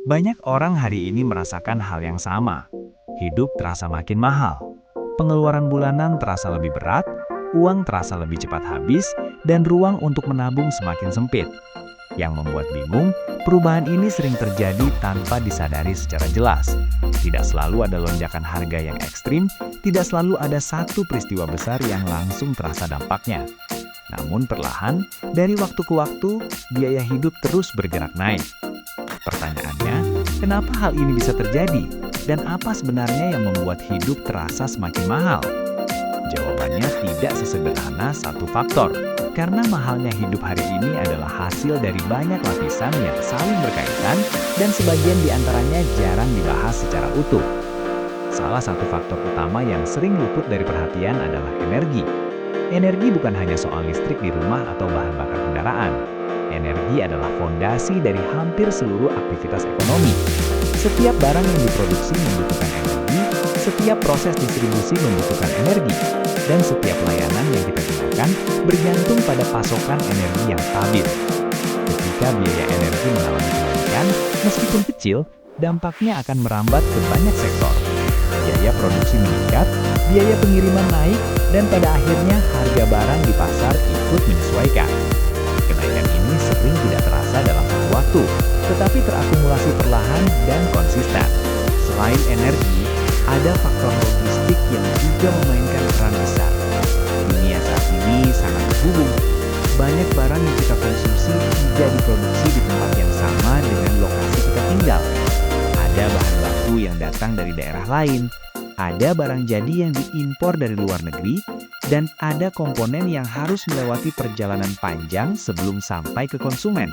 Banyak orang hari ini merasakan hal yang sama. Hidup terasa makin mahal. Pengeluaran bulanan terasa lebih berat, uang terasa lebih cepat habis, dan ruang untuk menabung semakin sempit. Yang membuat bingung, perubahan ini sering terjadi tanpa disadari secara jelas. Tidak selalu ada lonjakan harga yang ekstrim, tidak selalu ada satu peristiwa besar yang langsung terasa dampaknya. Namun perlahan, dari waktu ke waktu, biaya hidup terus bergerak naik. Pertanyaannya, kenapa hal ini bisa terjadi? Dan apa sebenarnya yang membuat hidup terasa semakin mahal? Jawabannya tidak sesederhana satu faktor, karena mahalnya hidup hari ini adalah hasil dari banyak lapisan yang saling berkaitan dan sebagian diantaranya jarang dibahas secara utuh. Salah satu faktor utama yang sering luput dari perhatian adalah energi. Energi bukan hanya soal listrik di rumah atau bahan bakar kendaraan. Energi adalah fondasi dari hampir seluruh aktivitas ekonomi. Setiap barang yang diproduksi membutuhkan energi, setiap proses distribusi membutuhkan energi, dan setiap layanan yang kita gunakan bergantung pada pasokan energi yang stabil. Ketika biaya energi mengalami kenaikan, meskipun kecil, dampaknya akan merambat ke banyak sektor. Biaya produksi meningkat, biaya pengiriman naik, dan pada akhirnya harga barang di pasar ikut menyesuaikan. Kenaikan ini sering tidak terasa dalam satu waktu, tetapi terakumulasi perlahan dan konsisten. Selain energi, ada faktor logistik yang juga memainkan peran besar. Dunia saat ini sangat terhubung. Banyak barang yang kita konsumsi tidak diproduksi di tempat yang sama dengan lokasi kita tinggal. Ada bahan baku yang datang dari daerah lain, ada barang jadi yang diimpor dari luar negeri, dan ada komponen yang harus melewati perjalanan panjang sebelum sampai ke konsumen.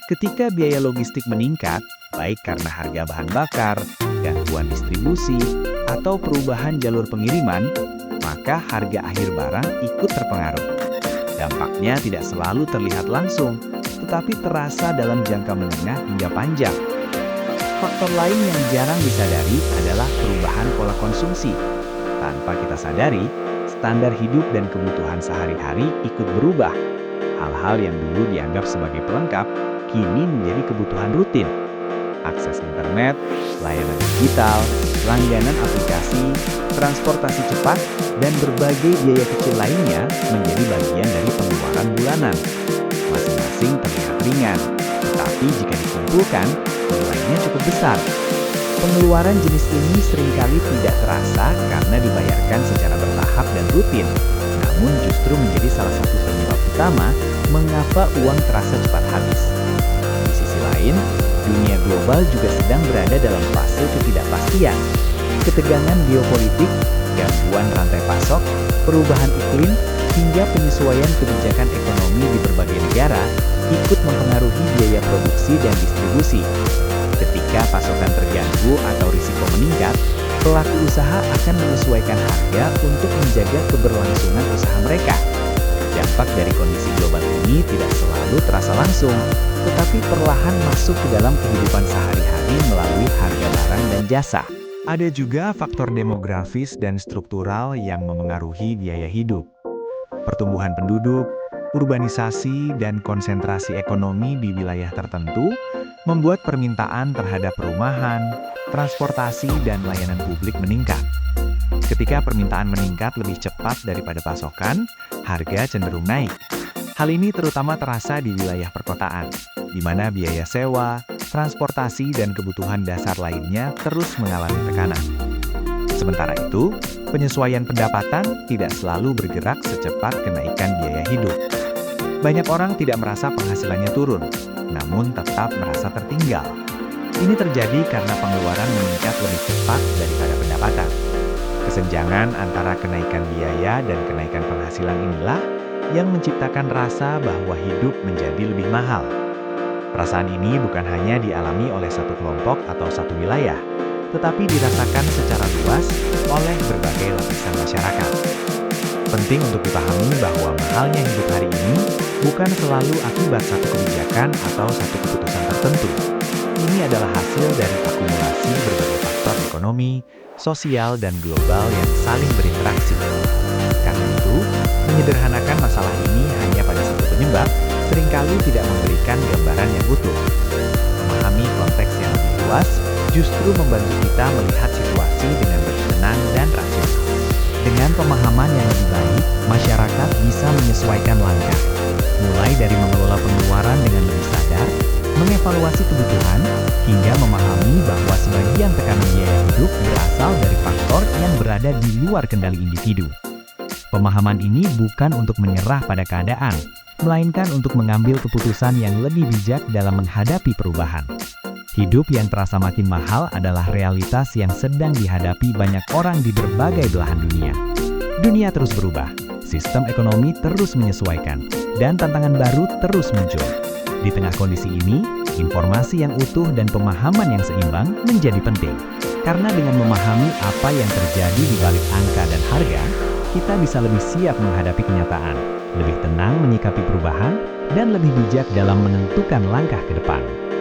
Ketika biaya logistik meningkat, baik karena harga bahan bakar, gangguan distribusi, atau perubahan jalur pengiriman, maka harga akhir barang ikut terpengaruh. Dampaknya tidak selalu terlihat langsung, tetapi terasa dalam jangka menengah hingga panjang. Faktor lain yang jarang disadari adalah perubahan pola konsumsi. Tanpa kita sadari, standar hidup dan kebutuhan sehari-hari ikut berubah. Hal-hal yang dulu dianggap sebagai pelengkap, kini menjadi kebutuhan rutin. Akses internet, layanan digital, langganan aplikasi, transportasi cepat, dan berbagai biaya kecil lainnya menjadi bagian dari pengeluaran bulanan. Masing-masing terlihat ringan, tetapi jika dikumpulkan, nilainya cukup besar. Pengeluaran jenis ini seringkali tidak terasa karena dibayarkan secara bertahap dan rutin, namun justru menjadi salah satu penyebab utama mengapa uang terasa cepat habis. Di sisi lain, dunia global juga sedang berada dalam fase ketidakpastian. Ketegangan geopolitik, gangguan rantai pasok, perubahan iklim, hingga penyesuaian kebijakan ekonomi di berbagai negara ikut mempengaruhi biaya produksi dan distribusi. Ketika pasokan terganggu atau risiko meningkat, pelaku usaha akan menyesuaikan harga untuk menjaga keberlangsungan usaha mereka. Dampak dari kondisi global ini tidak selalu terasa langsung, tetapi perlahan masuk ke dalam kehidupan sehari-hari melalui harga barang dan jasa. Ada juga faktor demografis dan struktural yang memengaruhi biaya hidup. Pertumbuhan penduduk, urbanisasi, dan konsentrasi ekonomi di wilayah tertentu membuat permintaan terhadap perumahan, transportasi, dan layanan publik meningkat. Ketika permintaan meningkat lebih cepat daripada pasokan, harga cenderung naik. Hal ini terutama terasa di wilayah perkotaan, di mana biaya sewa, transportasi, dan kebutuhan dasar lainnya terus mengalami tekanan. Sementara itu, penyesuaian pendapatan tidak selalu bergerak secepat kenaikan biaya hidup. Banyak orang tidak merasa penghasilannya turun, namun tetap merasa tertinggal. Ini terjadi karena pengeluaran meningkat lebih cepat daripada pendapatan. Kesenjangan antara kenaikan biaya dan kenaikan penghasilan inilah yang menciptakan rasa bahwa hidup menjadi lebih mahal. Perasaan ini bukan hanya dialami oleh satu kelompok atau satu wilayah, tetapi dirasakan secara luas oleh berbagai lapisan masyarakat. Penting untuk dipahami bahwa mahalnya hidup hari ini bukan selalu akibat satu kebijakan atau satu keputusan tertentu. Ini adalah hasil dari akumulasi berbagai faktor ekonomi, sosial, dan global yang saling berinteraksi. Karena itu, menyederhanakan masalah ini hanya pada satu penyebab seringkali tidak memberikan gambaran yang utuh. Memahami konteks yang lebih luas justru membantu kita melihat situasi dengan lebih tenang dan rasional. Dengan pemahaman yang lebih baik, masyarakat bisa menyesuaikan langkah, mulai dari mengelola pengeluaran dengan lebih sadar, mengevaluasi kebutuhan, hingga memahami bahwa sebagian tekanan biaya hidup berasal dari faktor yang berada di luar kendali individu. Pemahaman ini bukan untuk menyerah pada keadaan, melainkan untuk mengambil keputusan yang lebih bijak dalam menghadapi perubahan. Hidup yang terasa makin mahal adalah realitas yang sedang dihadapi banyak orang di berbagai belahan dunia. Dunia terus berubah, sistem ekonomi terus menyesuaikan, dan tantangan baru terus muncul. Di tengah kondisi ini, informasi yang utuh dan pemahaman yang seimbang menjadi penting. Karena dengan memahami apa yang terjadi di balik angka dan harga, kita bisa lebih siap menghadapi kenyataan, lebih tenang menyikapi perubahan, dan lebih bijak dalam menentukan langkah ke depan.